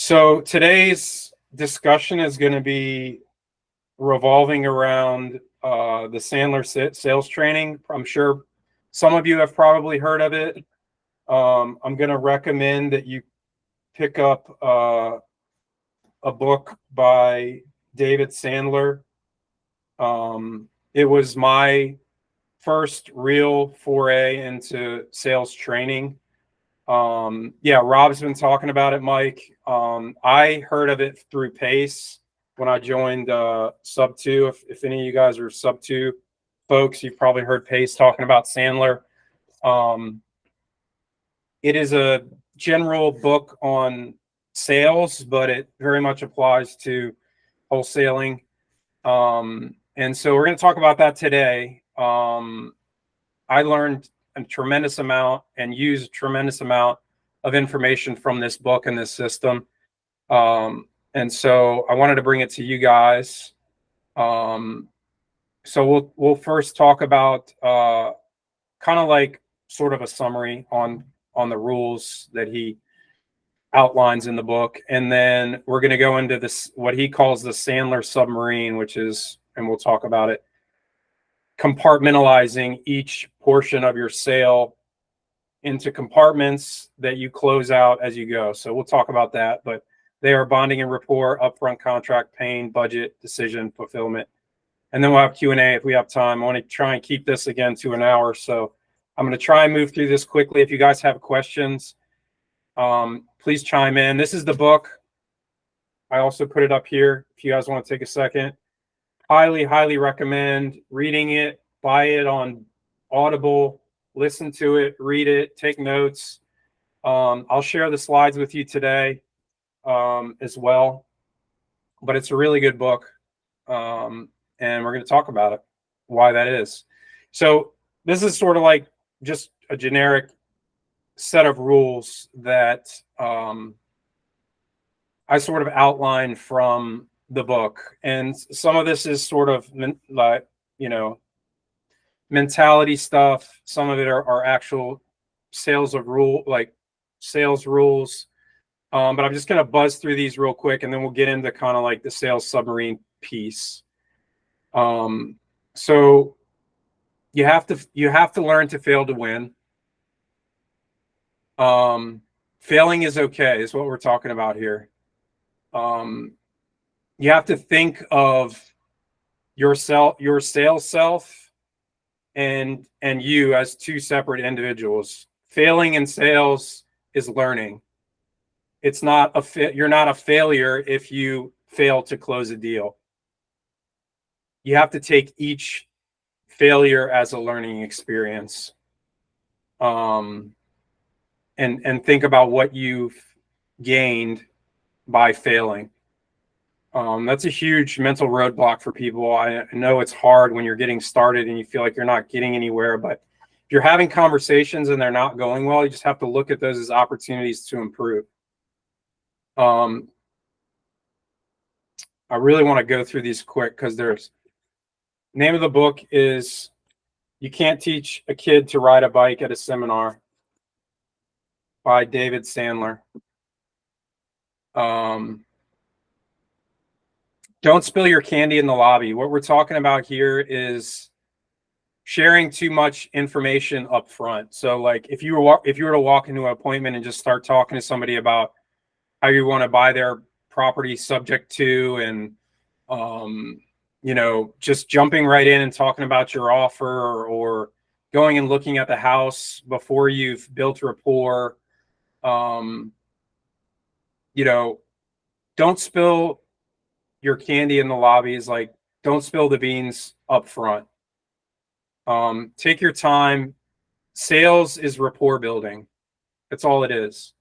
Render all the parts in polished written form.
So today's discussion is going to be revolving around the Sandler sales training. I'm sure some of you have probably heard of it. I'm going to recommend that you pick up a book by David Sandler. It was my first real foray into sales training. Yeah, Rob's been talking about it, Mike. I heard of it through Pace when I joined Sub 2. If any of you guys are Sub 2 folks, you've probably heard Pace talking about Sandler. It is a general book on sales, but it very much applies to wholesaling. And so we're going to talk about that today. I learned a tremendous amount and used a tremendous amount of information from this book and this system. And so I wanted to bring it to you guys. So we'll first talk about kind of like sort of a summary on the rules that he outlines in the book. And then we're going to go into this, what he calls the Sandler submarine, which is, and we'll talk about it, compartmentalizing each portion of your sale into compartments that you close out as you go. So we'll talk about that, but they are bonding and rapport, upfront contract, pain, budget, decision, fulfillment. And then we'll have Q&A if we have time. I want to try and keep this again to an hour. So I'm going to try and move through this quickly. If you guys have questions, please chime in. This is the book. I also put it up here if you guys want to take a second. Highly, highly recommend reading it. Buy it on Audible. Listen to it, read it, take notes. I'll share the slides with you today as well. But it's a really good book. And we're going to talk about it, why that is. So this is sort of like just a generic set of rules that I sort of outlined from the book. And some of this is sort of like, you know, mentality stuff. Some of it are actual sales rules. But I'm just going to buzz through these real quick, and then we'll get into kind of like the sales submarine piece. So you have to learn to fail to win. Failing is okay, is what we're talking about here. You have to think of your sales self and you as two separate individuals. Failing in sales is learning. It's not you're not a failure if you fail to close a deal. You have to take each failure as a learning experience. And think about what you've gained by failing. That's a huge mental roadblock for people. I know it's hard when you're getting started and you feel like you're not getting anywhere, but if you're having conversations and they're not going well, you just have to look at those as opportunities to improve. I really want to go through these quick because there's name of the book is You Can't Teach a Kid to Ride a Bike at a Seminar by David Sandler. Don't spill your candy in the lobby. What we're talking about here is sharing too much information up front. So like if you were to walk into an appointment and just start talking to somebody about how you want to buy their property subject to, and you know, just jumping right in and talking about your offer, or going and looking at the house before you've built rapport, you know, don't spill your candy in the lobby. Is like, don't spill the beans up front. Take your time. Sales is rapport building. That's all it is.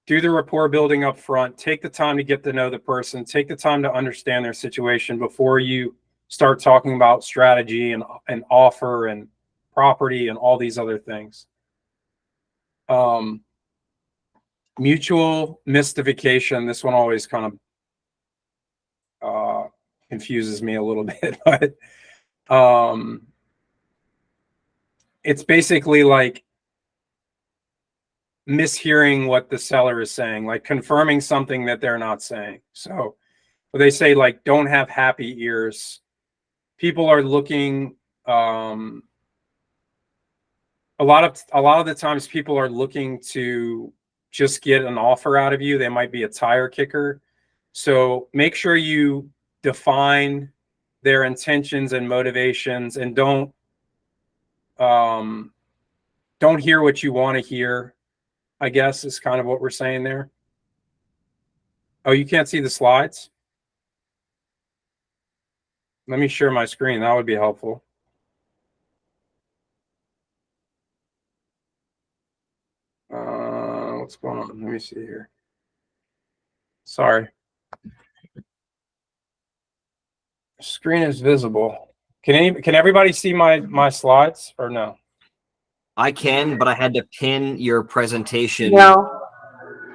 Do the rapport building up front. Take the time to get to know the person. Take the time to understand their situation before you start talking about strategy and offer and property and all these other things. Mutual mystification. This one always kind of confuses me a little bit, but it's basically like mishearing what the seller is saying, like confirming something that they're not saying. So they say, like, don't have happy ears. People are looking, a lot of the times people are looking to just get an offer out of you. They might be a tire kicker. So make sure you define their intentions and motivations, and don't hear what you want to hear, I guess, is kind of what we're saying there. Oh, you can't see the slides? Let me share my screen. That would be helpful. What's going on? Let me see here. Sorry. Screen is visible. Can everybody see my slides or no? I can, but I had to pin your presentation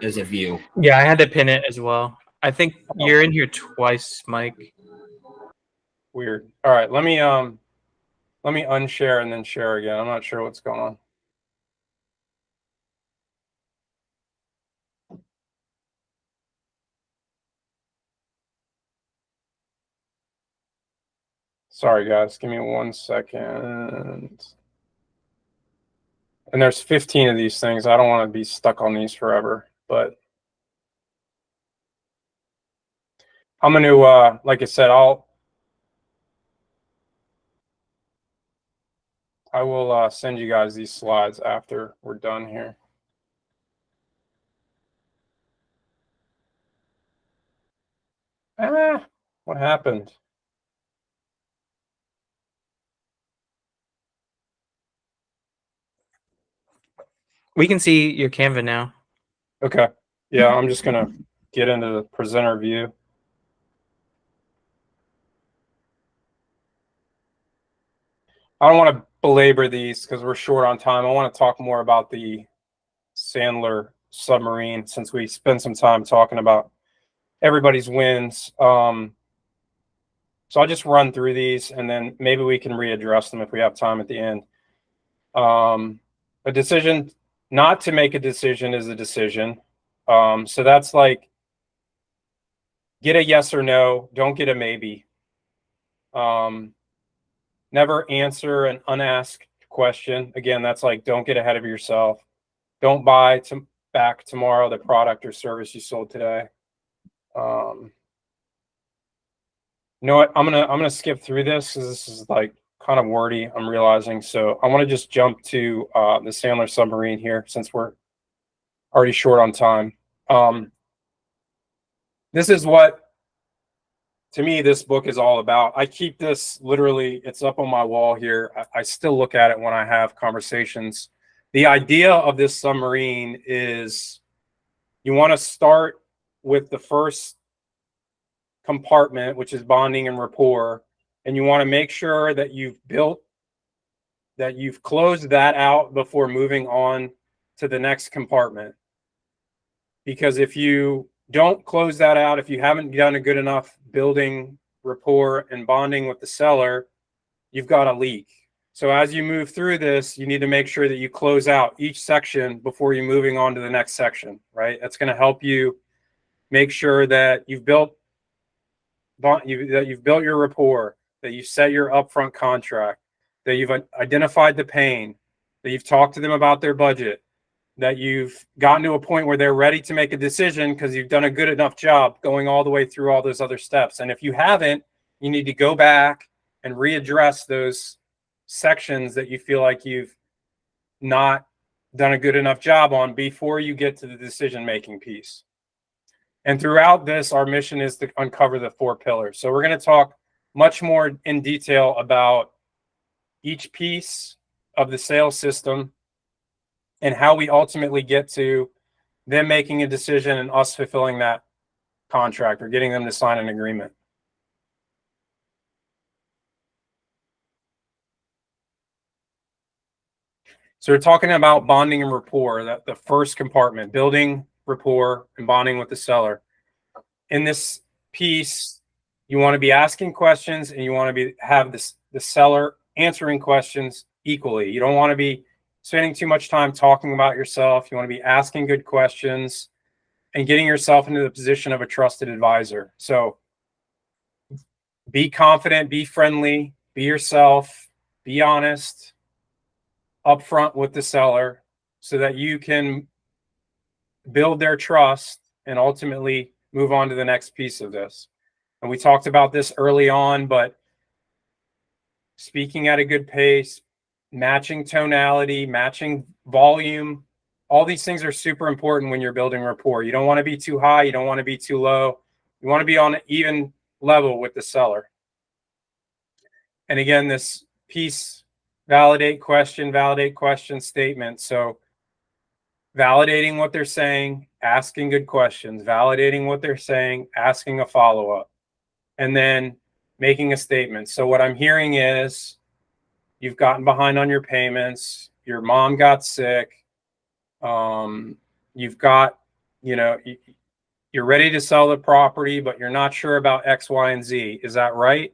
as a view. Yeah, I had to pin it as well. I think you're in here twice, Mike. Weird. All right, let me unshare and then share again. I'm not sure what's going on. Sorry guys, give me 1 second. And there's 15 of these things. I don't want to be stuck on these forever, but I'm going to, like I said, I will send you guys these slides after we're done here. What happened? We can see your Canva now. Okay. Yeah, I'm just going to get into the presenter view. I don't want to belabor these because we're short on time. I want to talk more about the Sandler submarine since we spent some time talking about everybody's wins. So I'll just run through these and then maybe we can readdress them if we have time at the end. A decision not to make a decision is a decision. So that's like, get a yes or no, don't get a maybe. Never answer an unasked question. Again, that's like, don't get ahead of yourself. Don't buy back tomorrow the product or service you sold today. You know what? I'm gonna skip through this because this is like kind of wordy, I'm realizing. So I want to just jump to the Sandler submarine here since we're already short on time. This is what, to me, this book is all about. I keep this literally, it's up on my wall here. I still look at it when I have conversations. The idea of this submarine is you want to start with the first compartment, which is bonding and rapport, and you want to make sure that you've closed that out before moving on to the next compartment. Because if you don't close that out, if you haven't done a good enough building rapport and bonding with the seller, you've got a leak. So as you move through this, you need to make sure that you close out each section before you're moving on to the next section, right? That's going to help you make sure that you've built your rapport, that you've set your upfront contract, that you've identified the pain, that you've talked to them about their budget, that you've gotten to a point where they're ready to make a decision because you've done a good enough job going all the way through all those other steps. And if you haven't, you need to go back and readdress those sections that you feel like you've not done a good enough job on before you get to the decision-making piece. And throughout this, our mission is to uncover the 4 pillars. So we're going to talk much more in detail about each piece of the sales system and how we ultimately get to them making a decision and us fulfilling that contract or getting them to sign an agreement. So we're talking about bonding and rapport, that the first compartment, building rapport and bonding with the seller. In this piece, you want to be asking questions and you want to have the seller answering questions equally. You don't want to be spending too much time talking about yourself. You want to be asking good questions and getting yourself into the position of a trusted advisor. So be confident, be friendly, be yourself, be honest, upfront with the seller so that you can build their trust and ultimately move on to the next piece of this. And we talked about this early on, but speaking at a good pace, matching tonality, matching volume, all these things are super important when you're building rapport. You don't want to be too high, you don't want to be too low. You want to be on an even level with the seller. And again, this piece, validate question statement. So validating what they're saying, asking good questions, validating what they're saying, asking a follow-up, and then making a statement. So what I'm hearing is you've gotten behind on your payments, your mom got sick, you've got, you're ready to sell the property, but you're not sure about X, Y, and Z. Is that right?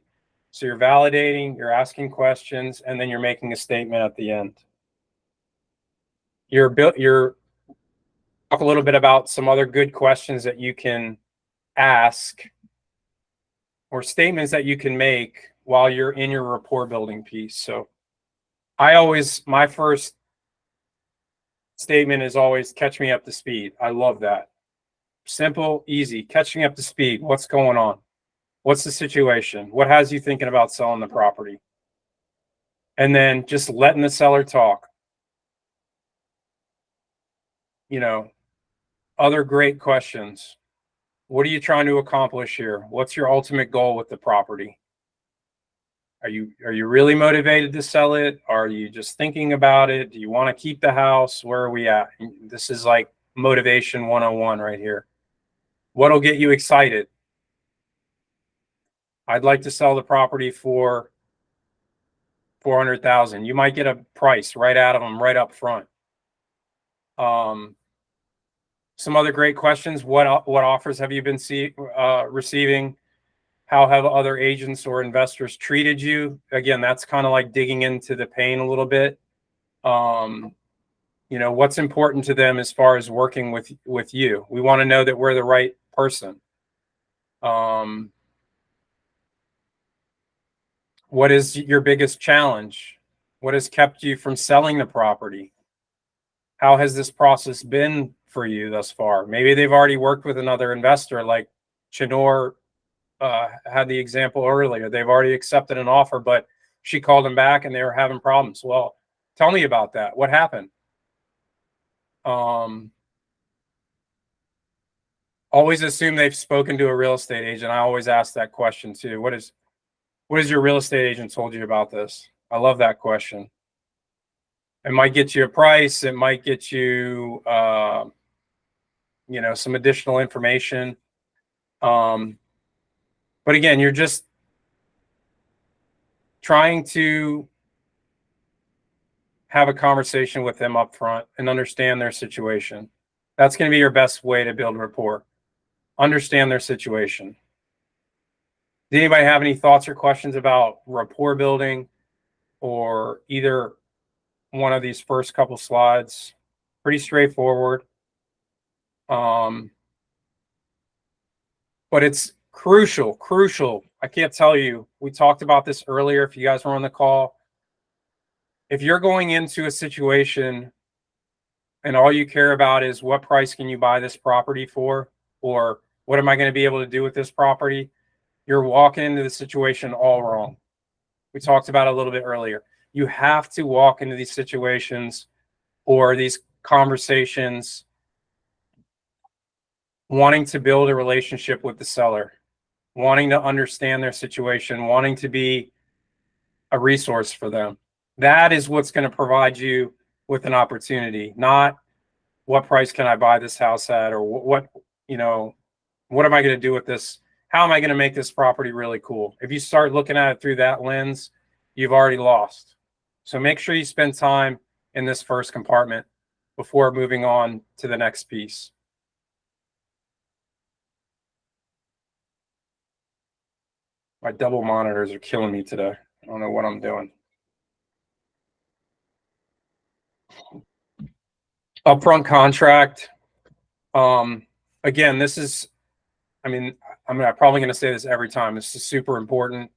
So you're validating, you're asking questions, and then you're making a statement at the end. You're talk a little bit about some other good questions that you can ask or statements that you can make while you're in your rapport building piece. So my first statement is always catch me up to speed. I love that. Simple, easy, catch me up to speed. What's going on? What's the situation? What has you thinking about selling the property? And then just letting the seller talk. Other great questions. What are you trying to accomplish here? What's your ultimate goal with the property? Are you really motivated to sell it? Are you just thinking about it? Do you want to keep the house? Where are we at? This is like motivation 101 right here. What'll get you excited? I'd like to sell the property for 400,000. You might get a price right out of them right up front. Some other great questions. What offers have you been receiving? How have other agents or investors treated you? Again, that's kind of like digging into the pain a little bit. What's important to them as far as working with you. We want to know that we're the right person. What is your biggest challenge? What has kept you from selling the property? How has this process been for you thus far? Maybe they've already worked with another investor, like Chinor had the example earlier. They've already accepted an offer, but she called them back and they were having problems. Well, tell me about that. What happened? Always assume they've spoken to a real estate agent. I always ask that question too. What has your real estate agent told you about this? I love that question. It might get you a price. It might get you, some additional information. But again, you're just trying to have a conversation with them up front and understand their situation. That's going to be your best way to build rapport. Understand their situation. Does anybody have any thoughts or questions about rapport building or either one of these first couple slides? Pretty straightforward. But it's crucial. I can't tell you. We talked about this earlier if you guys were on the call. If you're going into a situation and all you care about is what price can you buy this property for, or what am I going to be able to do with this property, you're walking into the situation all wrong. We talked about it a little bit earlier. You have to walk into these situations or these conversations wanting to build a relationship with the seller, wanting to understand their situation, wanting to be a resource for them. That is what's going to provide you with an opportunity, not what price can I buy this house at, or what am I going to do with this? How am I going to make this property really cool? If you start looking at it through that lens, you've already lost. So make sure you spend time in this first compartment before moving on to the next piece. My double monitors are killing me today. I don't know what I'm doing. Upfront contract. Again, this is, I'm probably going to say this every time. This is super important.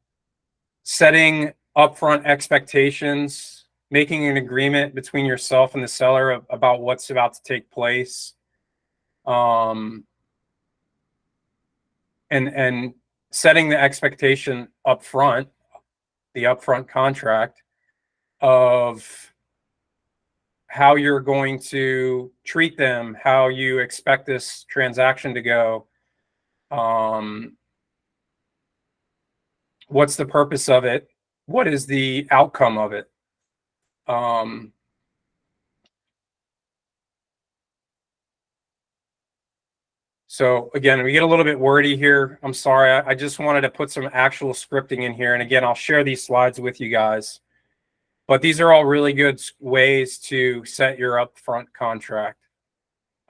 Setting upfront expectations, making an agreement between yourself and the seller about what's about to take place. And setting the expectation upfront, the upfront contract of how you're going to treat them, how you expect this transaction to go. What's the purpose of it? What is the outcome of it? So again, we get a little bit wordy here. I'm sorry. I just wanted to put some actual scripting in here. And again, I'll share these slides with you guys. But these are all really good ways to set your upfront contract.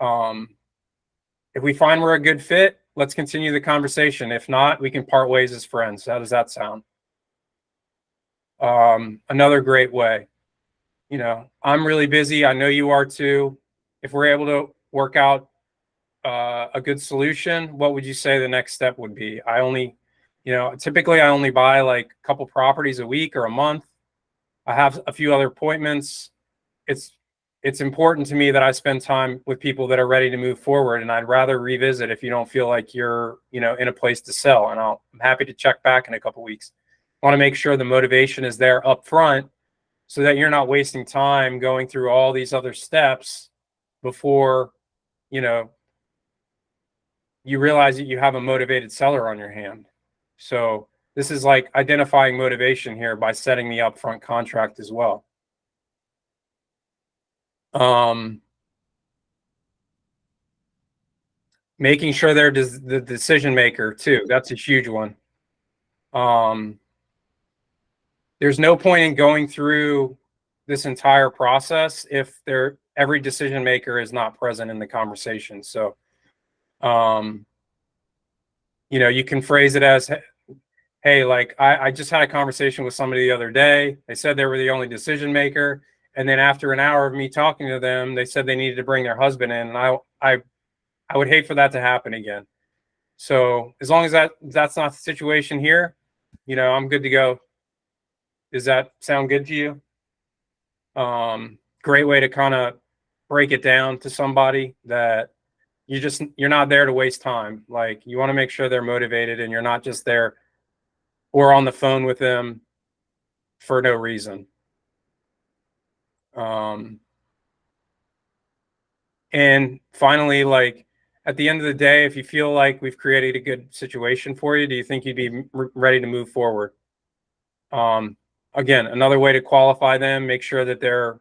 If we find we're a good fit, let's continue the conversation. If not, we can part ways as friends. How does that sound? Another great way. You know, I'm really busy. I know you are too. If we're able to work out a good solution, what would you say the next step would be? Typically I only buy like a couple properties a week or a month. I have a few other appointments. It's important to me that I spend time with people that are ready to move forward, and I'd rather revisit if you don't feel like you're, in a place to sell. And I'm happy to check back in a couple weeks. I want to make sure the motivation is there up front so that you're not wasting time going through all these other steps before, you realize that you have a motivated seller on your hand. So this is like identifying motivation here by setting the upfront contract as well. Making sure they're the decision maker too. That's a huge one. There's no point in going through this entire process if every decision maker is not present in the conversation. So, you can phrase it as, hey, like I just had a conversation with somebody the other day. They said they were the only decision maker. And then after an hour of me talking to them, they said they needed to bring their husband in. And I would hate for that to happen again. So as long as that's not the situation here, I'm good to go. Does that sound good to you? Great way to kind of break it down to somebody that you're not there to waste time. Like, you want to make sure they're motivated and you're not just there or on the phone with them for no reason. And finally, like, at the end of the day, if you feel like we've created a good situation for you, do you think you'd be ready to move forward? Again, another way to qualify them, make sure that they're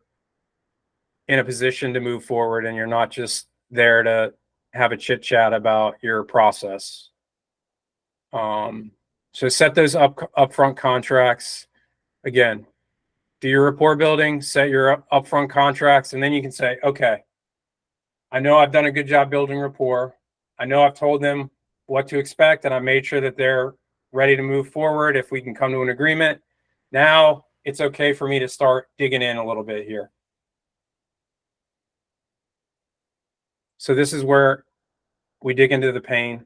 in a position to move forward and you're not just there to have a chit chat about your process. So set those upfront contracts. Again, do your rapport building, set your upfront contracts, and then you can say, okay, I know I've done a good job building rapport. I know I've told them what to expect, and I made sure that they're ready to move forward if we can come to an agreement. Now it's okay for me to start digging in a little bit here. So this is where we dig into the pain.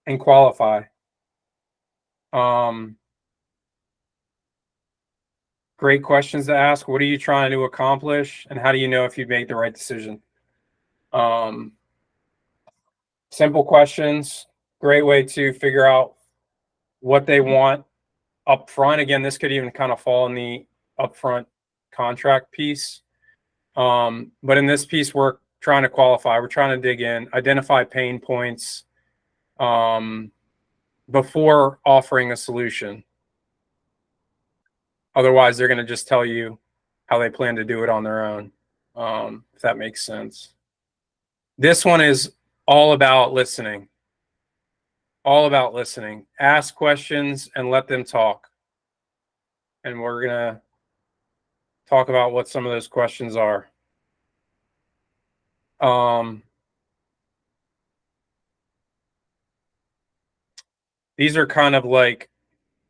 And qualify. Great questions to ask. What are you trying to accomplish? And how do you know if you made the right decision? Simple questions. Great way to figure out what they want up front. Again, this could even kind of fall in the upfront contract piece. But in this piece, we're trying to qualify. We're trying to dig in, identify pain points before offering a solution. Otherwise, they're going to just tell you how they plan to do it on their own, if that makes sense. This one is all about listening. All about listening. Ask questions and let them talk. And we're going to talk about what some of those questions are. These are kind of like,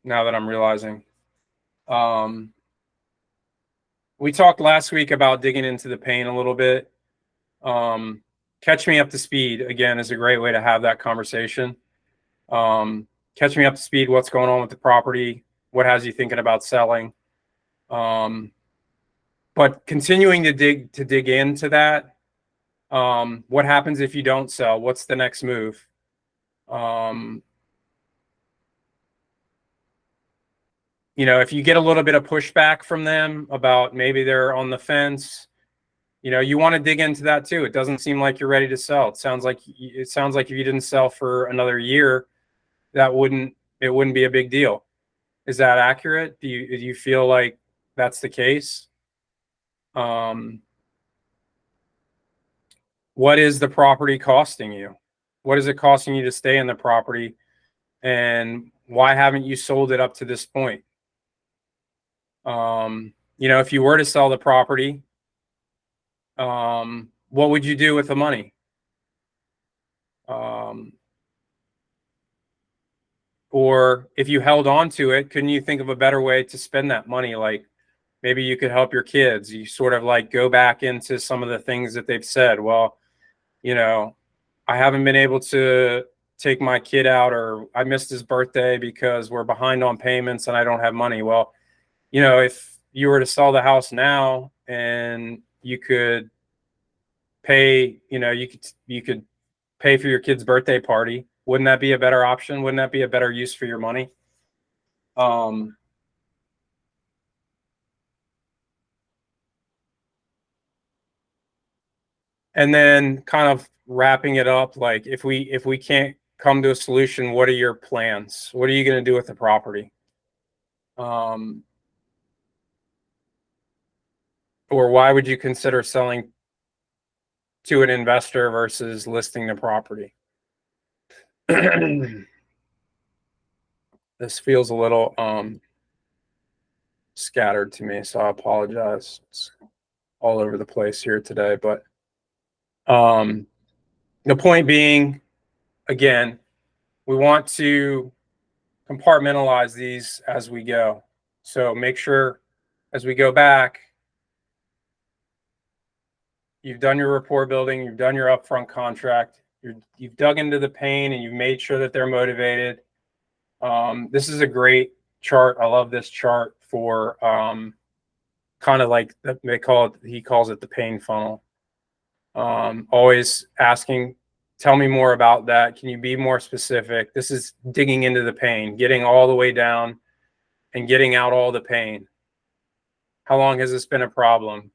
now that I'm realizing, we talked last week about digging into the pain a little bit. Catch me up to speed again is a great way to have that conversation. Catch me up to speed. What's going on with the property? What has you thinking about selling? But continuing to dig into that. What happens if you don't sell? What's the next move? If you get a little bit of pushback from them about maybe they're on the fence, you want to dig into that too. It doesn't seem like you're ready to sell. It sounds like if you didn't sell for another year, it wouldn't be a big deal. Is that accurate? Do you feel like that's the case? What is the property costing you? What is it costing you to stay in the property? And why haven't you sold it up to this point? If you were to sell the property, what would you do with the money? Or if you held on to it, couldn't you think of a better way to spend that money? Like maybe you could help your kids. You sort of like go back into some of the things that they've said. Well, I haven't been able to take my kid out, or I missed his birthday because we're behind on payments and I don't have money. Well, if you were to sell the house now and you could pay, you could pay for your kid's birthday party. Wouldn't that be a better option? Wouldn't that be a better use for your money? And then kind of wrapping it up, like if we can't come to a solution, what are your plans? What are you going to do with the property? Or why would you consider selling to an investor versus listing the property? This feels a little scattered to me, so I apologize. It's all over the place here today, but the point being, again, we want to compartmentalize these as we go. So make sure as we go back, you've done your rapport building, you've done your upfront contract, you've dug into the pain and you've made sure that they're motivated. This is a great chart. I love this chart for kind of like he calls it the pain funnel. Always asking, tell me more about that. Can you be more specific? This is digging into the pain, getting all the way down and getting out all the pain. How long has this been a problem?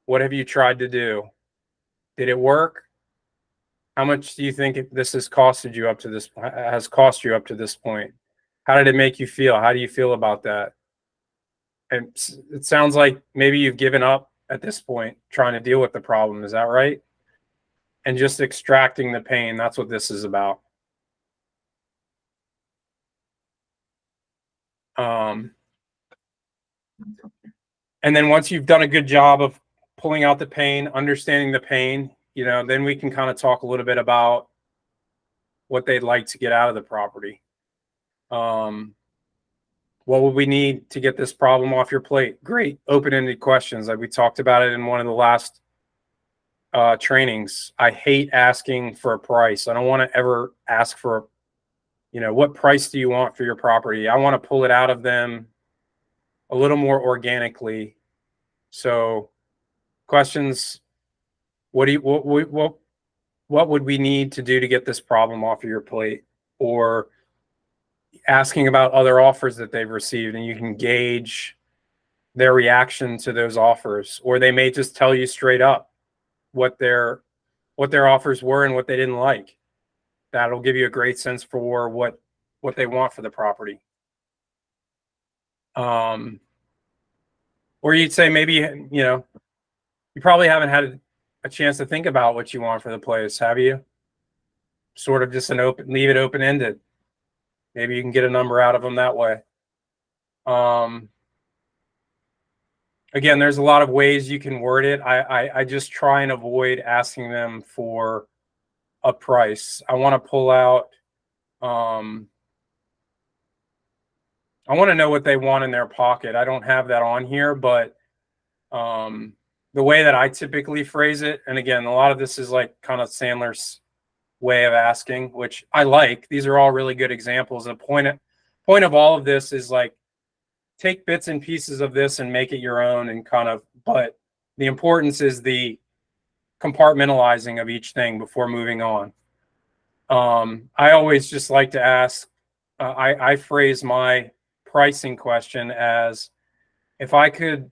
What have you tried to do? Did it work? How much do you think this has cost you up to this point? How did it make you feel? How do you feel about that? And it sounds like maybe you've given up at this point trying to deal with the problem. Is that right? And just extracting the pain. That's what this is about. And then once you've done a good job of pulling out the pain, understanding the pain, then we can kind of talk a little bit about what they'd like to get out of the property. What would we need to get this problem off your plate? Great open-ended questions. Like we talked about it in one of the last trainings. I hate asking for a price. I don't want to ever ask for, what price do you want for your property? I want to pull it out of them a little more organically. So questions, what would we need to do to get this problem off of your plate? Or asking about other offers that they've received, and you can gauge their reaction to those offers, or they may just tell you straight up what their offers were and what they didn't like. That'll give you a great sense for what they want for the property. Or you'd say maybe, you probably haven't had a chance to think about what you want for the place, have you? Sort of just leave it open-ended. Maybe you can get a number out of them that way. Again, there's a lot of ways you can word it. I just try and avoid asking them for a price. I want to pull out, I want to know what they want in their pocket. I don't have that on here, but The way that I typically phrase it, and again, a lot of this is like kind of Sandler's way of asking, which I like. These are all really good examples. And the point of all of this is like take bits and pieces of this and make it your own and kind of, but the importance is the compartmentalizing of each thing before moving on. I always just like to ask, I phrase my pricing question as if I could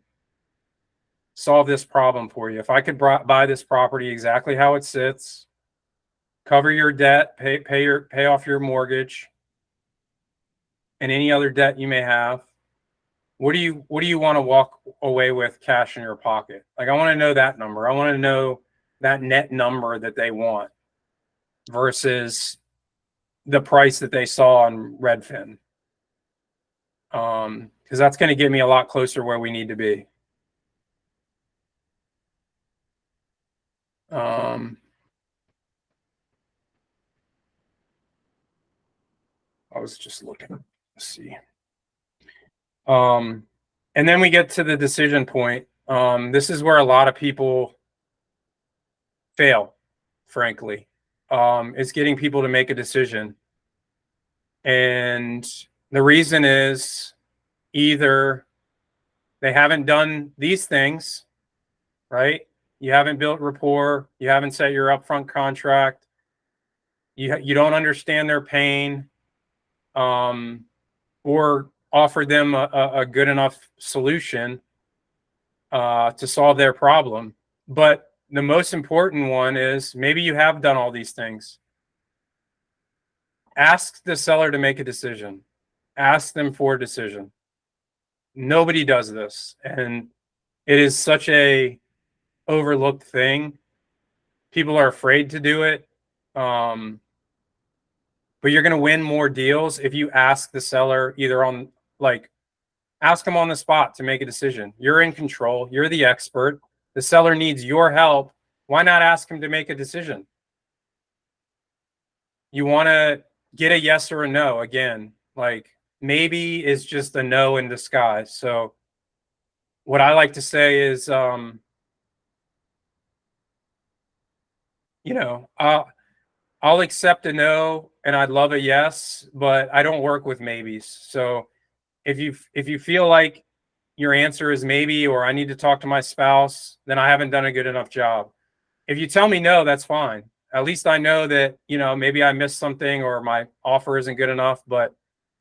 solve this problem for you, if I could buy this property exactly how it sits, cover your debt, pay off your mortgage and any other debt you may have, what do you want to walk away with cash in your pocket? Like, I want to know that number. I want to know that net number that they want versus the price that they saw on Redfin. Because that's going to get me a lot closer where we need to be. I was just looking. Let's see. And then we get to the decision point. This is where a lot of people fail, frankly. It's getting people to make a decision. And the reason is either they haven't done these things, right? You haven't built rapport. You haven't set your upfront contract. You don't understand their pain, or offer them a good enough solution to solve their problem. But the most important one is maybe you have done all these things. Ask the seller to make a decision. Ask them for a decision. Nobody does this, and it is such a overlooked thing. People are afraid to do it. But you're going to win more deals if you ask the seller either on, like, ask them on the spot to make a decision. You're in control. You're the expert. The seller needs your help. Why not ask him to make a decision? You want to get a yes or a no. Again, like, maybe is just a no in disguise. So what I like to say is, I'll accept a no and I'd love a yes, but I don't work with maybes. So if you feel like your answer is maybe, or I need to talk to my spouse, then I haven't done a good enough job. If you tell me no, that's fine. At least I know that, maybe I missed something or my offer isn't good enough, but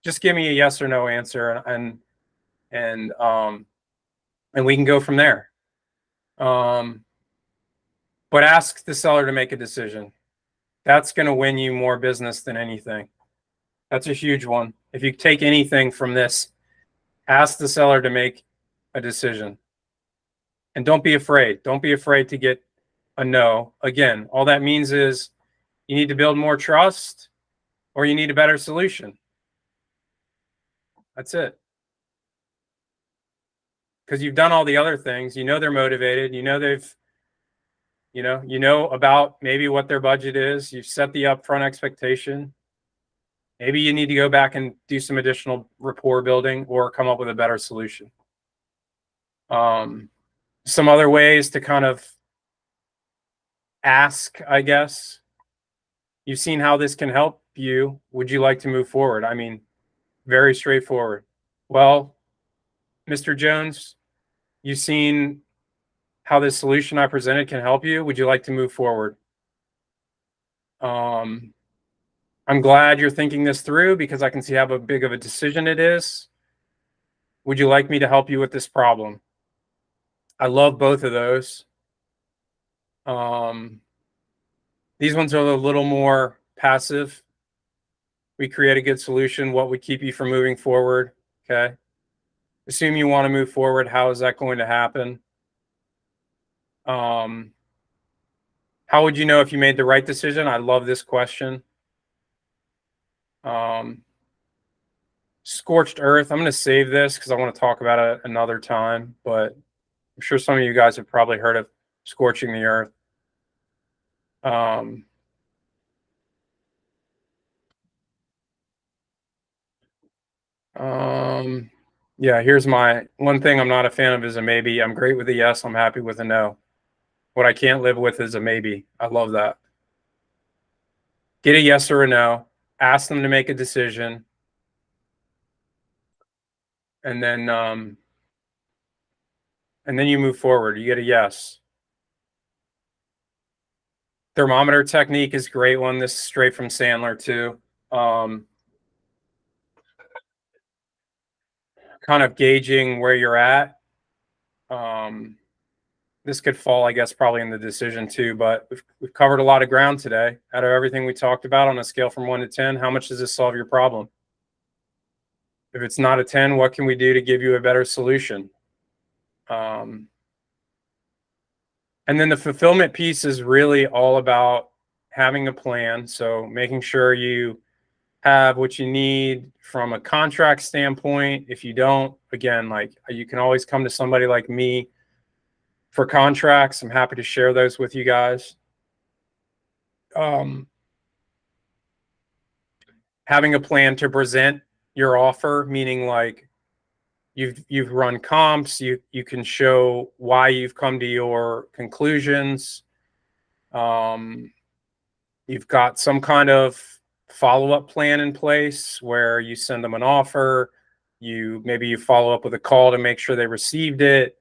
just give me a yes or no answer and we can go from there. But ask the seller to make a decision. That's going to win you more business than anything. That's a huge one. If you take anything from this, ask the seller to make a decision. And don't be afraid. Don't be afraid to get a no. Again, all that means is you need to build more trust or you need a better solution. That's it. Because you've done all the other things. They're motivated. About maybe what their budget is. You've set the upfront expectation. Maybe you need to go back and do some additional rapport building or come up with a better solution. Some other ways to kind of ask, I guess. You've seen how this can help you. Would you like to move forward? I mean, very straightforward. Well, Mr. Jones, you've seen how this solution I presented can help you. Would you like to move forward? I'm glad you're thinking this through because I can see how big of a decision it is. Would you like me to help you with this problem? I love both of those. These ones are a little more passive. We create a good solution. What would keep you from moving forward? Okay. Assume you want to move forward. How is that going to happen? How would you know if you made the right decision? I love this question. Scorched earth. I'm going to save this because I want to talk about it another time, but I'm sure some of you guys have probably heard of scorching the earth. Yeah, here's my one thing I'm not a fan of is a maybe. I'm great with a yes. I'm happy with a no. What I can't live with is a maybe. I love that. Get a yes or a no. Ask them to make a decision, and then you move forward. You get a yes. Thermometer technique is a great one. This is straight from Sandler too. Kind of gauging where you're at. This could fall, I guess, probably in the decision too, but we've covered a lot of ground today. Out of everything we talked about on a scale from 1 to 10, how much does this solve your problem? If it's not a 10, what can we do to give you a better solution? And then the fulfillment piece is really all about having a plan. So making sure you have what you need from a contract standpoint. If you don't, again, like you can always come to somebody like me for contracts. I'm happy to share those with you guys. Having a plan to present your offer, meaning like you've run comps, you can show why you've come to your conclusions. You've got some kind of follow-up plan in place where you send them an offer, maybe you follow up with a call to make sure they received it,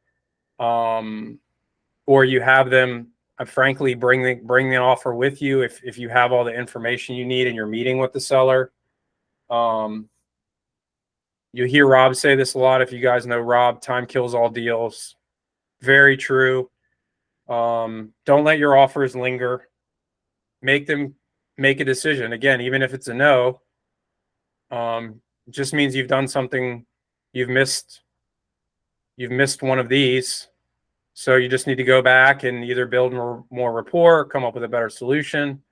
or you have them frankly bring the offer with you if you have all the information you need in your meeting with the seller. You hear Rob say this a lot. If you guys know Rob, time kills all deals. Very true. Don't let your offers linger. Make them make a decision. Again, even if it's a no, it just means you've done something. You've missed one of these. So you just need to go back and either build more rapport, or come up with a better solution.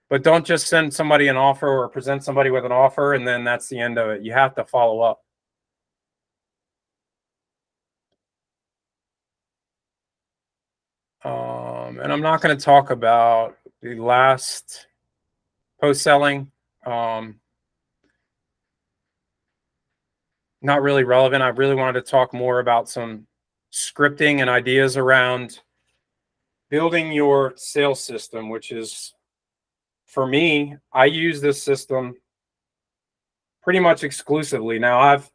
But don't just send somebody an offer or present somebody with an offer and then that's the end of it. You have to follow up. And I'm not going to talk about the last post selling. Not really relevant. I really wanted to talk more about some scripting and ideas around building your sales system, which is, for me, I use this system pretty much exclusively. Now, I've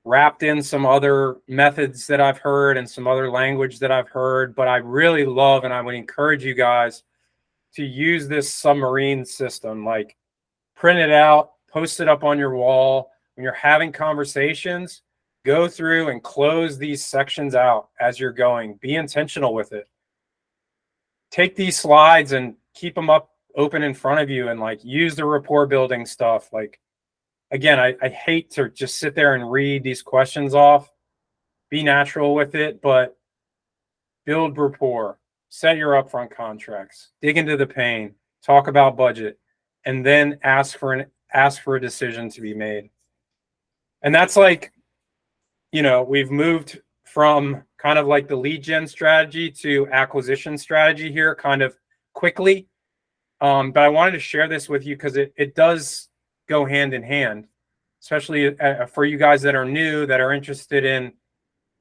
wrapped in some other methods that I've heard and some other language that I've heard, but I really love and I would encourage you guys to use this submarine system. Like, print it out, post it up on your wall. When you're having conversations, go through and close these sections out as you're going. Be intentional with it. Take these slides and keep them up open in front of you and like use the rapport building stuff. Like, again, I hate to just sit there and read these questions off. Be natural with it, but build rapport, set your upfront contracts, dig into the pain, talk about budget, and then ask for a decision to be made. And that's like, we've moved from kind of like the lead gen strategy to acquisition strategy here kind of quickly. But I wanted to share this with you because it does go hand in hand, especially for you guys that are new, that are interested in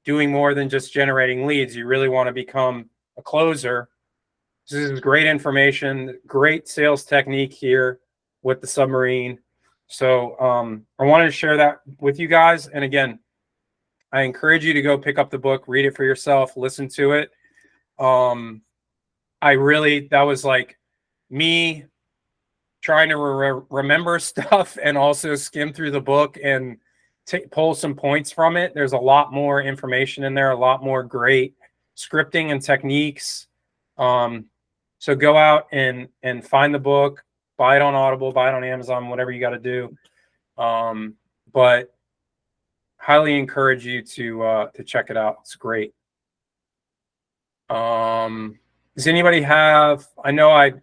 doing more than just generating leads. You really want to become a closer. This is great information, great sales technique here with the submarine. So I wanted to share that with you guys. And again, I encourage you to go pick up the book, read it for yourself, listen to it. That was like me trying to remember stuff and also skim through the book and pull some points from it. There's a lot more information in there, a lot more great scripting and techniques. So go out and find the book, buy it on Audible, buy it on Amazon, whatever you got to do. But highly encourage you to check it out. It's great. Does anybody have? I know I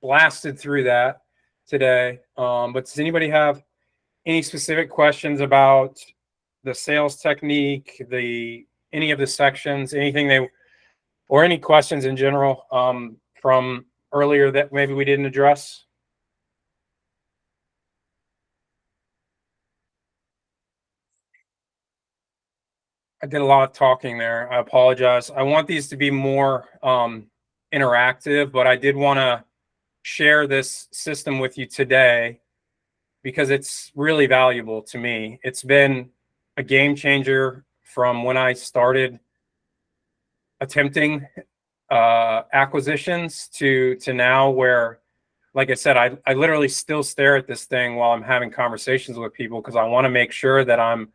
blasted through that today, but does anybody have any specific questions about the sales technique, any of the sections, or any questions in general from earlier that maybe we didn't address? I did a lot of talking there. I apologize. I want these to be more interactive, but I did want to share this system with you today because it's really valuable to me. It's been a game changer from when I started attempting acquisitions to now, where, like I said, I literally still stare at this thing while I'm having conversations with people because I want to make sure that I'm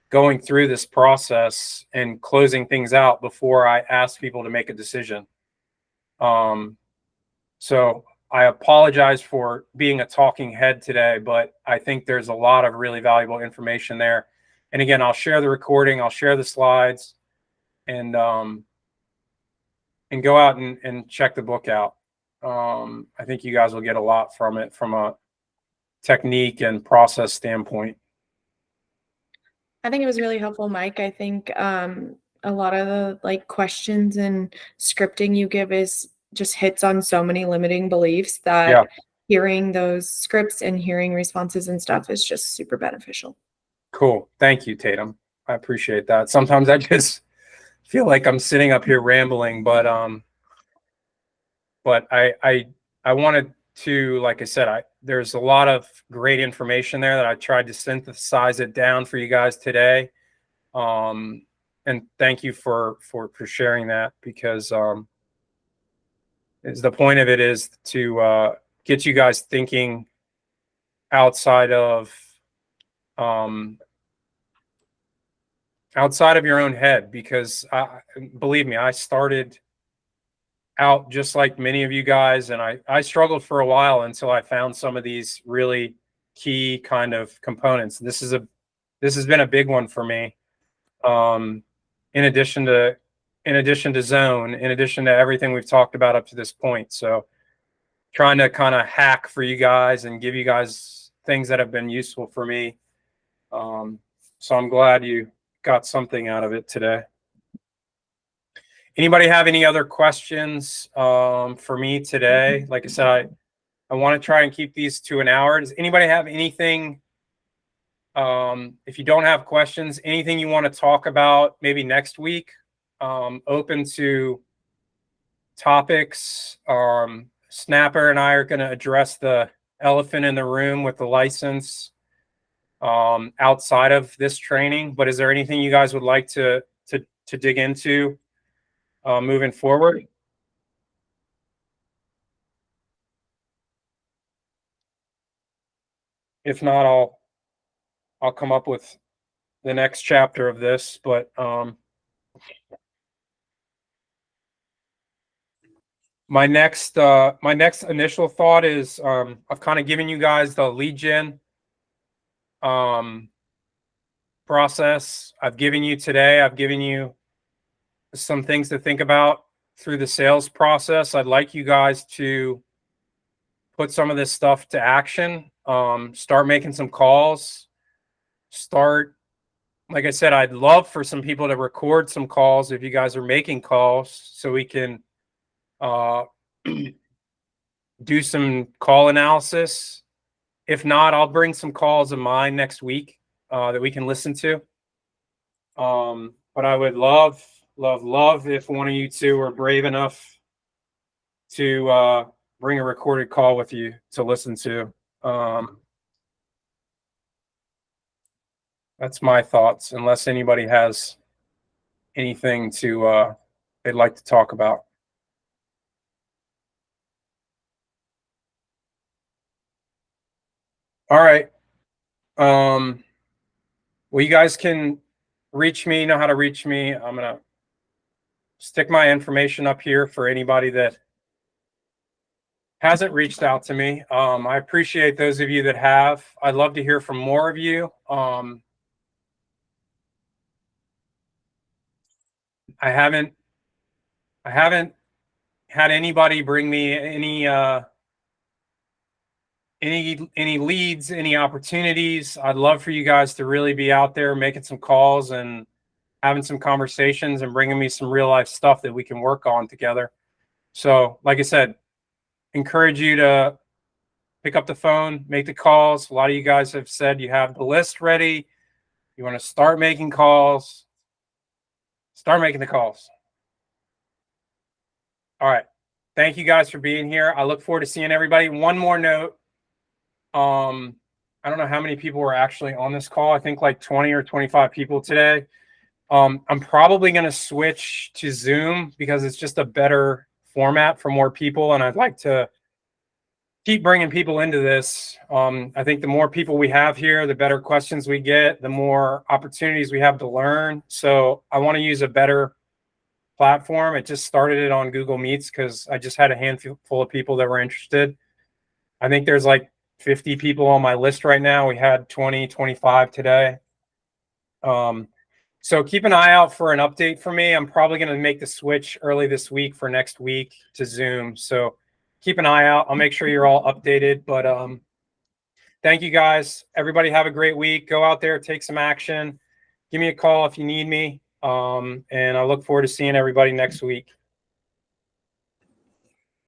going through this process and closing things out before I ask people to make a decision. So I apologize for being a talking head today, but I think there's a lot of really valuable information there. And again, I'll share the recording, I'll share the slides, and go out and check the book out. I think you guys will get a lot from it from a technique and process standpoint. I think it was really helpful, Mike. I think a lot of the like questions and scripting you give is just hits on so many limiting beliefs that Yeah. hearing those scripts and hearing responses and stuff is just super beneficial. Cool. Thank you, Tatum. I appreciate that. Sometimes I just feel like I'm sitting up here rambling, but I wanted to, like I said, there's a lot of great information there that I tried to synthesize it down for you guys today. And thank you for sharing that, because is the point of it is to get you guys thinking outside of your own head, because believe me, I started out just like many of you guys, and I struggled for a while until I found some of these really key kind of components. This has been a big one for me. In addition to zone, in addition to everything we've talked about up to this point. So trying to kind of hack for you guys and give you guys things that have been useful for me. So I'm glad you got something out of it today. Anybody have any other questions for me today? Like I said, I want to try and keep these to an hour. Does anybody have anything? If you don't have questions, anything you want to talk about maybe next week, open to topics. Snapper and I are going to address the elephant in the room with the license outside of this training. But is there anything you guys would like to dig into moving forward? If not, I'll come up with the next chapter of this. But my next initial thought is I've kind of given you guys the lead gen process. I've given you some things to think about through the sales process. I'd like you guys to put some of this stuff to action. Start making some calls. Like I said, I'd love for some people to record some calls if you guys are making calls, so we can do some call analysis. If not, I'll bring some calls of mine next week that we can listen to. But I would love if one of you two are brave enough to bring a recorded call with you to listen to. That's my thoughts, unless anybody has anything they'd like to talk about. All right. Well, you guys can reach me, know how to reach me. I'm going to stick my information up here for anybody that hasn't reached out to me. I appreciate those of you that have. I'd love to hear from more of you. I haven't had anybody bring me any leads, any opportunities. I'd love for you guys to really be out there making some calls and having some conversations and bringing me some real life stuff that we can work on together. So, like I said, encourage you to pick up the phone, make the calls. A lot of you guys have said you have the list ready. You want to start making calls. Start making the calls. All right. Thank you guys for being here. I look forward to seeing everybody. One more note. I don't know how many people were actually on this call. I think like 20 or 25 people today. I'm probably going to switch to Zoom because it's just a better format for more people. And I'd like to keep bringing people into this. I think the more people we have here, the better questions we get, the more opportunities we have to learn. So I want to use a better platform. It just started it on Google Meets because I just had a handful of people that were interested. I think there's like 50 people on my list right now. We had 20, 25 today. So keep an eye out for an update from me. I'm probably going to make the switch early this week for next week to Zoom. So keep an eye out. I'll make sure you're all updated. But thank you guys. Everybody have a great week. Go out there, take some action. Give me a call if you need me. And I look forward to seeing everybody next week.